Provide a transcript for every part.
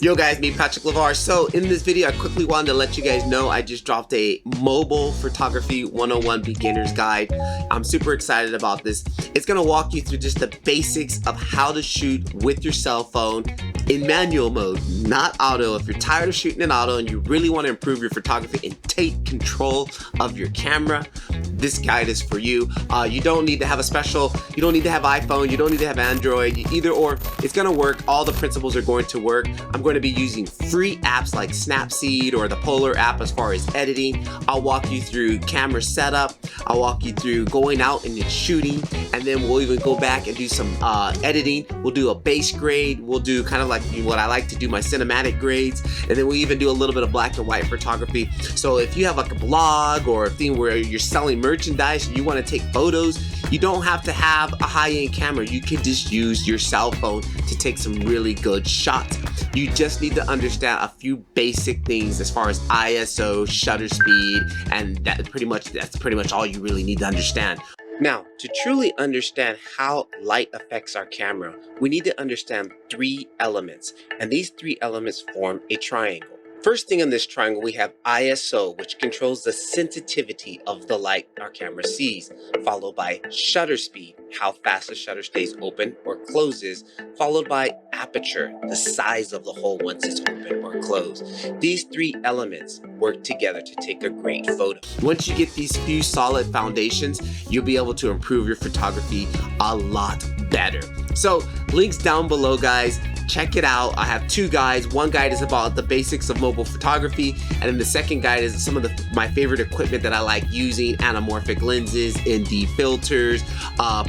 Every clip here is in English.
Yo guys, me Patrick Levar. So in this video, I quickly wanted to let you guys know I just dropped a mobile photography 101 beginner's guide. I'm super excited about this. It's gonna walk you through just the basics of how to shoot with your cell phone in manual mode, not auto. If you're tired of shooting in auto and you really want to improve your photography and take control of your camera, this guide is for you. You don't need to have you don't need to have iPhone, you don't need to have Android, either or, it's gonna work. All the principles are going to work. I'm going to be using free apps like Snapseed or the Polar app as far as editing. I'll walk you through camera setup. I'll walk you through going out and shooting, and then we'll even go back and do some editing. We'll do a base grade. We'll do kind of like what I like to do, my cinematic grades, and then we even do a little bit of black and white photography. So if you have like a blog or a thing where you're selling merchandise and you want to take photos, you don't have to have a high-end camera. You can just use your cell phone to take some really good shots. You just need to understand a few basic things as far as ISO, shutter speed, and that's pretty much all you really need to understand. Now, to truly understand how light affects our camera, we need to understand three elements, and these three elements form a triangle. First thing in this triangle, we have ISO, which controls the sensitivity of the light our camera sees, followed by shutter speed, how fast the shutter stays open or closes, followed by aperture, the size of the hole once it's open or closed. These three elements work together to take a great photo. Once you get these few solid foundations, you'll be able to improve your photography a lot better. So links down below, guys. Check it out. I have two guides. One guide is about the basics of mobile photography, and then the second guide is some of my favorite equipment that I like using: anamorphic lenses, ND filters,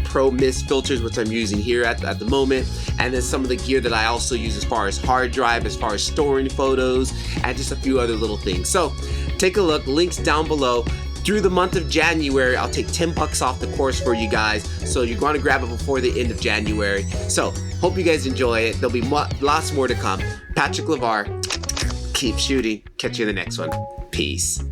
Pro Mist filters, which I'm using here at the moment, and then some of the gear that I also use as far as hard drive, as far as storing photos, and just a few other little things. So take a look. Links down below. Through the month of January, I'll take 10 bucks off the course for you guys, so you're going to grab it before the end of January. So hope you guys enjoy it. There'll be lots more to come. Patrick Levar, keep shooting. Catch you in the next one. Peace.